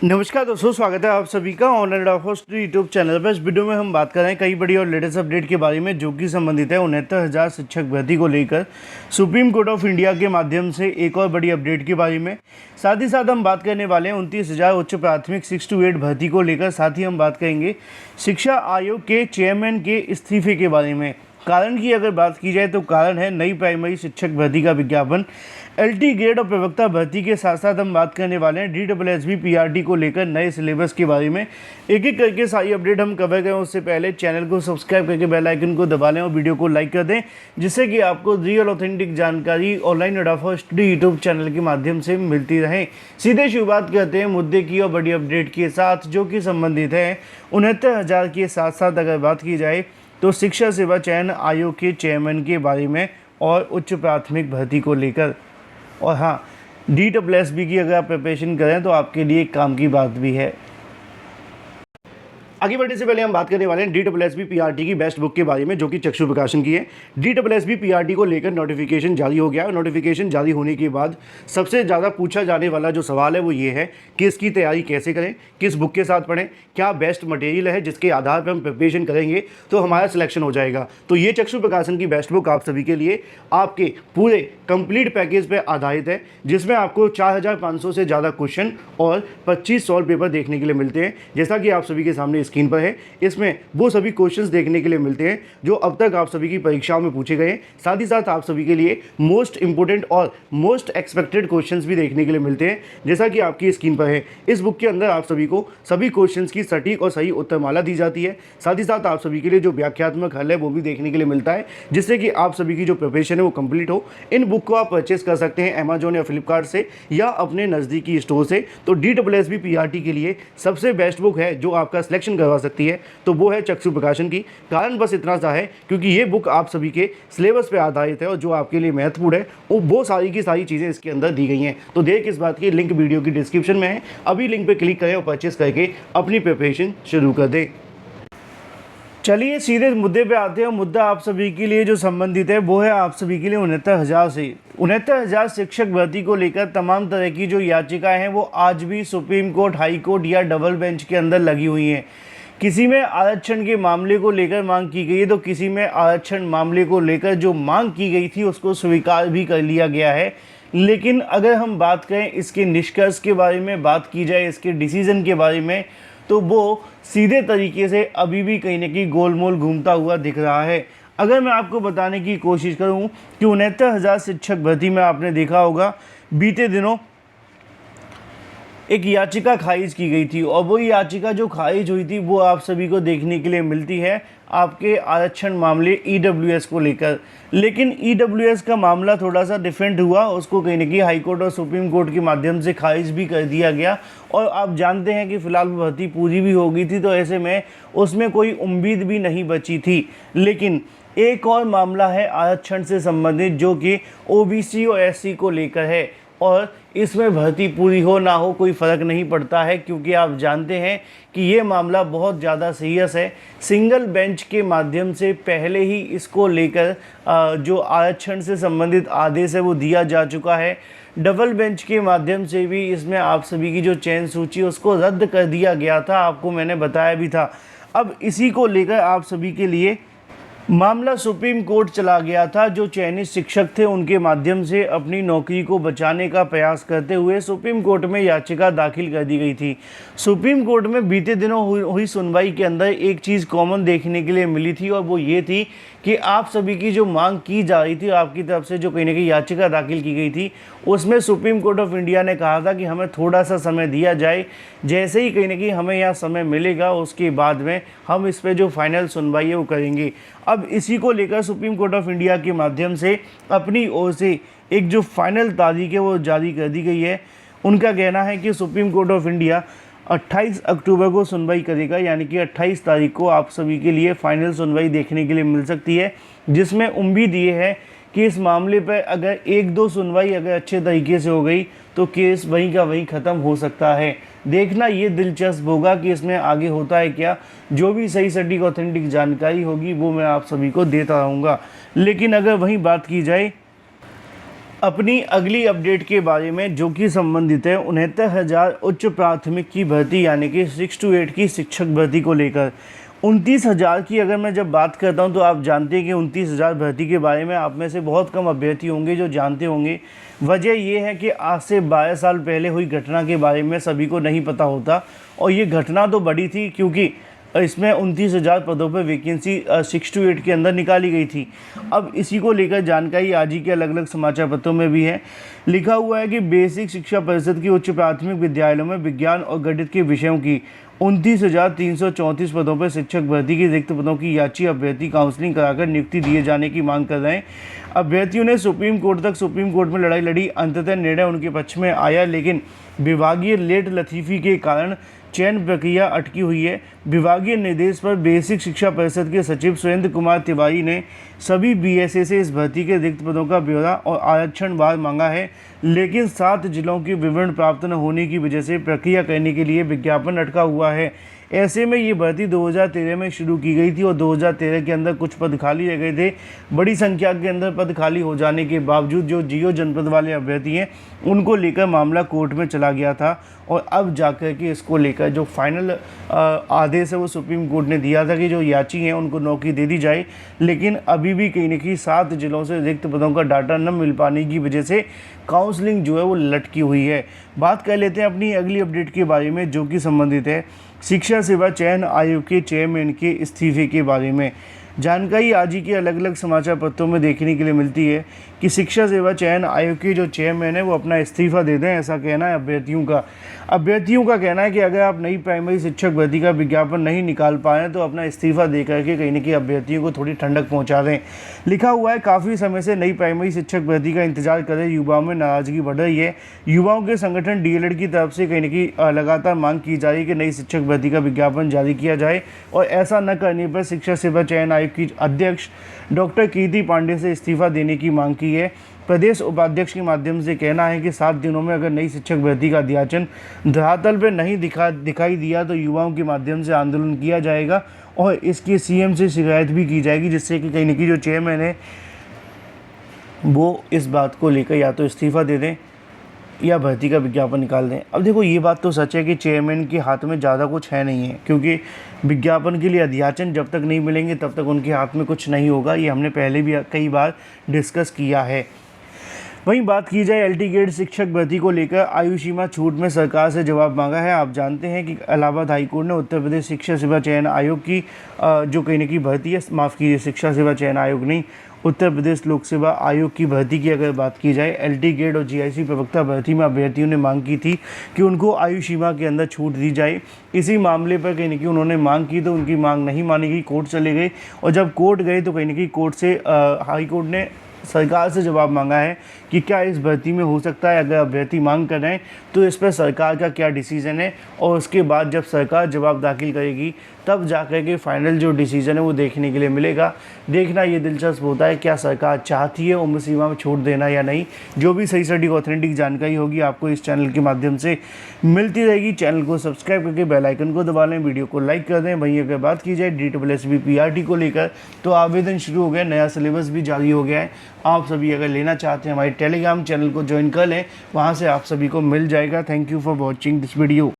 नमस्कार दोस्तों, स्वागत है आप सभी का ऑनलाइन डॉक्टर यूट्यूब चैनल पर। इस वीडियो में हम बात कर रहे हैं कई बड़ी और लेटेस्ट अपडेट के बारे में जो कि संबंधित है 69,000 शिक्षक भर्ती को लेकर सुप्रीम कोर्ट ऑफ इंडिया के माध्यम से एक और बड़ी अपडेट के बारे में। साथ ही साथ हम बात करने वाले हैं 29,000 उच्च प्राथमिक 6 to 8 भर्ती को लेकर। साथ ही हम बात करेंगे शिक्षा आयोग के चेयरमैन के इस्तीफे के बारे में। कारण की अगर बात की जाए तो कारण है नई प्राइमरी शिक्षक भर्ती का विज्ञापन, एलटी ग्रेड और प्रवक्ता भर्ती के साथ साथ हम बात करने वाले हैं डीडब्ल्यूएसबी पीआरटी को लेकर नए सिलेबस के बारे में। एक एक करके सारी अपडेट हम कवर करें उससे पहले चैनल को सब्सक्राइब करके बेल आइकन को दबा लें और वीडियो को लाइक कर दें, जिससे कि आपको रियल ऑथेंटिक जानकारी ऑनलाइन अडाफा स्टडी यूट्यूब चैनल के माध्यम से मिलती रहे। सीधे शुरुआत करते हैं मुद्दे की और बड़ी अपडेट के साथ जो कि संबंधित है 69,000 के साथ साथ अगर बात की जाए तो शिक्षा सेवा चयन आयोग के चेयरमैन के बारे में और उच्च प्राथमिक भर्ती को लेकर। और हाँ, डीडब्ल्यूएसबी की अगर आप प्रिपरेशन करें तो आपके लिए एक काम की बात भी है। आगे बढ़ने से पहले हम बात करने वाले हैं डीडब्ल्यूएसबी पीआरटी की बेस्ट बुक के बारे में जो कि चक्षु प्रकाशन की है। डीडब्ल्यूएसबी पीआरटी को लेकर नोटिफिकेशन जारी हो गया है। नोटिफिकेशन जारी होने के बाद सबसे ज़्यादा पूछा जाने वाला जो सवाल है वो ये है कि इसकी तैयारी कैसे करें, किस बुक के साथ पढ़ें, क्या बेस्ट मटेरियल है जिसके आधार पर हम प्रिपरेशन करेंगे तो हमारा सिलेक्शन हो जाएगा। तो ये चक्षु प्रकाशन की बेस्ट बुक आप सभी के लिए आपके पूरे कंप्लीट पैकेज पर आधारित है, जिसमें आपको 4,500 से ज़्यादा क्वेश्चन और 25 सॉल्व पेपर देखने के लिए मिलते हैं। जैसा कि आप सभी के सामने स्क्रीन पर है, इसमें वो सभी क्वेश्चंस देखने के लिए मिलते हैं जो अब तक आप सभी की परीक्षाओं में पूछे गए। साथ ही साथ आप सभी के लिए मोस्ट इंपोर्टेंट और मोस्ट एक्सपेक्टेड क्वेश्चंस भी देखने के लिए मिलते हैं, जैसा कि आपकी स्क्रीन पर है। इस बुक के अंदर आप सभी को सभी क्वेश्चंस की सटीक और सही उत्तरमाला दी जाती है। साथ ही साथ आप सभी के लिए जो व्याख्यात्मक हल है वो भी देखने के लिए मिलता है, जिससे कि आप सभी की जो प्रिपरेशन है वो कंप्लीट हो। इन बुक को आप परचेस कर सकते हैं अमेजोन या फ्लिपकार्ट से या अपने नज़दीकी स्टोर से। तो डीडब्ल्यूएसबी पीआरटी के लिए सबसे बेस्ट बुक है जो आपका सिलेक्शन करवा सकती है तो वो है चक्षु प्रकाशन की। कारण बस इतना सा है क्योंकि ये बुक आप सभी के सिलेबस पे आधारित है और जो आपके लिए महत्वपूर्ण है वो सारी की सारी चीज़ें इसके अंदर दी गई हैं। तो देर किस बात की, लिंक वीडियो की डिस्क्रिप्शन में है, अभी लिंक पे क्लिक करें और परचेस करके अपनी प्रिपरेशन शुरू कर दें। चलिए सीधे मुद्दे पे आते हैं। मुद्दा आप सभी के लिए जो संबंधित है वो है आप सभी के लिए 69,000 से 69,000 शिक्षक भर्ती को लेकर तमाम तरह की जो याचिकाएं हैं वो आज भी सुप्रीम कोर्ट, हाई कोर्ट या डबल बेंच के अंदर लगी हुई हैं। किसी में आरक्षण के मामले को लेकर मांग की गई है तो किसी में आरक्षण मामले को लेकर जो मांग की गई थी उसको स्वीकार भी कर लिया गया है। लेकिन अगर हम बात करें इसके निष्कर्ष के बारे में, बात की जाए इसके डिसीजन के बारे में, तो वो सीधे तरीके से अभी भी कहीं न कहीं गोलमोल घूमता हुआ दिख रहा है। अगर मैं आपको बताने की कोशिश करूं कि 69,000 शिक्षक भर्ती में आपने देखा होगा बीते दिनों एक याचिका खारिज की गई थी और वो याचिका जो खारिज हुई थी वो आप सभी को देखने के लिए मिलती है आपके आरक्षण मामले ईडब्ल्यूएस को लेकर। लेकिन ईडब्ल्यूएस का मामला थोड़ा सा डिफरेंट हुआ, उसको कहीं न कहीं हाई कोर्ट और सुप्रीम कोर्ट के माध्यम से खारिज भी कर दिया गया और आप जानते हैं कि फ़िलहाल भर्ती पूरी भी हो गई थी तो ऐसे में उसमें कोई उम्मीद भी नहीं बची थी। लेकिन एक और मामला है आरक्षण से संबंधित जो कि ओबीसी और एससी को लेकर है और इसमें भर्ती पूरी हो ना हो कोई फ़र्क नहीं पड़ता है, क्योंकि आप जानते हैं कि ये मामला बहुत ज़्यादा सीरियस है। सिंगल बेंच के माध्यम से पहले ही इसको लेकर जो आरक्षण से संबंधित आदेश है वो दिया जा चुका है। डबल बेंच के माध्यम से भी इसमें आप सभी की जो चयन सूची उसको रद्द कर दिया गया था, आपको मैंने बताया भी था। अब इसी को लेकर आप सभी के लिए मामला सुप्रीम कोर्ट चला गया था। जो चयनित शिक्षक थे उनके माध्यम से अपनी नौकरी को बचाने का प्रयास करते हुए सुप्रीम कोर्ट में याचिका दाखिल कर दी गई थी। सुप्रीम कोर्ट में बीते दिनों हुई सुनवाई के अंदर एक चीज़ कॉमन देखने के लिए मिली थी और वो ये थी कि आप सभी की जो मांग की जा रही थी आपकी तरफ से जो कहीं ना कहीं याचिका दाखिल की गई थी उसमें सुप्रीम कोर्ट ऑफ इंडिया ने कहा था कि हमें थोड़ा सा समय दिया जाए, जैसे ही कहीं ना कहीं हमें यहाँ समय मिलेगा उसके बाद में हम इस पर जो फाइनल सुनवाई है वो करेंगे। अब इसी को लेकर सुप्रीम कोर्ट ऑफ इंडिया के माध्यम से अपनी ओर से एक जो फाइनल तारीख है वो जारी कर दी गई है। उनका कहना है कि सुप्रीम कोर्ट ऑफ इंडिया 28 अक्टूबर को सुनवाई करेगा, यानी कि 28 तारीख को आप सभी के लिए फाइनल सुनवाई देखने के लिए मिल सकती है, जिसमें उम्मीद ये है कि इस मामले पर अगर एक दो सुनवाई अगर अच्छे तरीके से हो गई तो केस वहीं का वहीं ख़त्म हो सकता है। देखना ये दिलचस्प होगा कि इसमें आगे होता है क्या। जो भी सही सटीक ऑथेंटिक जानकारी होगी वो मैं आप सभी को देता रहूँगा। लेकिन अगर वहीं बात की जाए अपनी अगली अपडेट के बारे में जो कि संबंधित है 69,000 उच्च प्राथमिक की भर्ती यानी कि 6 to 8 की शिक्षक भर्ती को लेकर। 29,000 की अगर मैं जब बात करता हूं तो आप जानते हैं कि 29,000 भर्ती के बारे में आप में से बहुत कम अभ्यर्थी होंगे जो जानते होंगे। वजह ये है कि आज से 12 साल पहले हुई घटना के बारे में सभी को नहीं पता होता, और ये घटना तो बड़ी थी क्योंकि इसमें 29,000 पदों पर वैकेंसी 6 to 8 के अंदर निकाली गई थी। अब इसी को लेकर जानकारी आज ही के अलग अलग समाचार पत्रों में भी है। लिखा हुआ है कि बेसिक शिक्षा परिषद की उच्च प्राथमिक विद्यालयों में विज्ञान और गणित के विषयों की 29,334 पदों पर शिक्षक भर्ती की रिक्त पदों की याची अभ्यर्थी काउंसलिंग कराकर नियुक्ति दिए जाने की मांग कर रहे हैं। अभ्यर्थियों ने सुप्रीम कोर्ट में लड़ाई लड़ी। अंततः निर्णय उनके पक्ष में आया, लेकिन विभागीय लेट लतीफ़ी के कारण चयन प्रक्रिया अटकी हुई है। विभागीय निर्देश पर बेसिक शिक्षा परिषद के सचिव सुरेंद्र कुमार तिवारी ने सभी बीएसए से इस भर्ती के रिक्त पदों का ब्यौरा और आरक्षणवार मांगा है, लेकिन 7 जिलों के विवरण प्राप्त न होने की वजह से प्रक्रिया करने के लिए विज्ञापन अटका हुआ है। ऐसे में ये भर्ती 2013 में शुरू की गई थी और 2013 के अंदर कुछ पद खाली रह गए थे। बड़ी संख्या के अंदर पद खाली हो जाने के बावजूद जो जियो जनपद वाले अभ्यर्थी हैं उनको लेकर मामला कोर्ट में चला गया था, और अब जाकर के इसको लेकर जो फाइनल आदेश है वो सुप्रीम कोर्ट ने दिया था कि जो याची हैं उनको नौकरी दे दी जाए। लेकिन अभी भी कहीं न कहीं 7 जिलों से रिक्त पदों का डाटा न मिल पाने की वजह से काउंसलिंग जो है वो लटकी हुई है। बात कर लेते हैं अपनी अगली अपडेट के बारे में जो कि संबंधित है शिक्षा सेवा चयन आयोग के चेयरमैन के इस्तीफे के बारे में। जानकारी आज ही के अलग अलग समाचार पत्रों में देखने के लिए मिलती है कि शिक्षा सेवा चयन आयोग के जो चेयरमैन है वो अपना इस्तीफा दे दें, ऐसा कहना है अभ्यर्थियों का कहना है कि अगर आप नई प्राइमरी शिक्षक भर्ती का विज्ञापन नहीं निकाल पाए तो अपना इस्तीफा दे करके कहीं न कहीं अभ्यर्थियों को थोड़ी ठंडक पहुंचा दें। लिखा हुआ है काफ़ी समय से नई प्राइमरी शिक्षक भर्ती का इंतजार कर रहे युवाओं में नाराजगी बढ़ रही है। युवाओं के संगठन डीएलएड की तरफ से कहीं न कहीं लगातार मांग की जा रही है कि नई शिक्षक भर्ती का विज्ञापन जारी किया जाए, और ऐसा न करने पर शिक्षा सेवा चयन आयोग की अध्यक्ष डॉक्टर कीर्ति पांडे से इस्तीफा देने की मांग की है। प्रदेश उपाध्यक्ष के माध्यम से कहना है कि 7 दिनों में अगर नई शिक्षक भर्ती का अध्याचन धरातल पर नहीं दिखाई दिया तो युवाओं के माध्यम से आंदोलन किया जाएगा और इसकी सीएम से शिकायत भी की जाएगी, जिससे कि कहीं न कहीं जो चेयरमैन है वो इस बात को लेकर या तो इस्तीफा दे दें या भर्ती का विज्ञापन निकाल दें। अब देखो ये बात तो सच है कि चेयरमैन के हाथ में ज़्यादा कुछ है नहीं है, क्योंकि विज्ञापन के लिए अध्याचन जब तक नहीं मिलेंगे तब तक उनके हाथ में कुछ नहीं होगा। ये हमने पहले भी कई बार डिस्कस किया है। वहीं बात की जाए एलटी ग्रेड शिक्षक भर्ती को लेकर आयु सीमा छूट में सरकार से जवाब मांगा है। आप जानते हैं कि इलाहाबाद हाईकोर्ट ने उत्तर प्रदेश शिक्षा सेवा चयन आयोग की जो कहीं न कहीं भर्ती है, माफ़ कीजिए शिक्षा सेवा चयन आयोग नहीं, उत्तर प्रदेश लोक सेवा आयोग की भर्ती की अगर बात की जाए एलटी ग्रेड और जीआईसी प्रवक्ता भर्ती में अभ्यर्थियों ने मांग की थी कि उनको आयु सीमा के अंदर छूट दी जाए। इसी मामले पर कहीं न कहीं उन्होंने मांग की तो उनकी मांग नहीं मानी गई, कोर्ट चले गए, और जब कोर्ट गए तो कहीं न कहीं कोर्ट से हाईकोर्ट ने सरकार से जवाब मांगा है कि क्या इस भर्ती में हो सकता है। अगर अभ्यर्थी मांग कर रहे हैं तो इस पर सरकार का क्या डिसीजन है, और उसके बाद जब सरकार जवाब दाखिल करेगी तब जाकर के फाइनल जो डिसीजन है वो देखने के लिए मिलेगा। देखना ये दिलचस्प होता है क्या सरकार चाहती है उम्र सीमा में छूट देना या नहीं। जो भी सही सटीक ऑथेंटिक जानकारी होगी आपको इस चैनल के माध्यम से मिलती रहेगी। चैनल को सब्सक्राइब करके बेल आइकन को दबा लें, वीडियो को लाइक कर दें। वहीं अगर बात की जाए DSSB PRT को लेकर तो आवेदन शुरू हो गया, नया सिलेबस भी जारी हो गया है। आप सभी अगर लेना चाहते हैं हमारे टेलीग्राम चैनल को ज्वाइन कर लें, वहाँ से आप सभी को मिल जाएगा। Thank you for watching this video.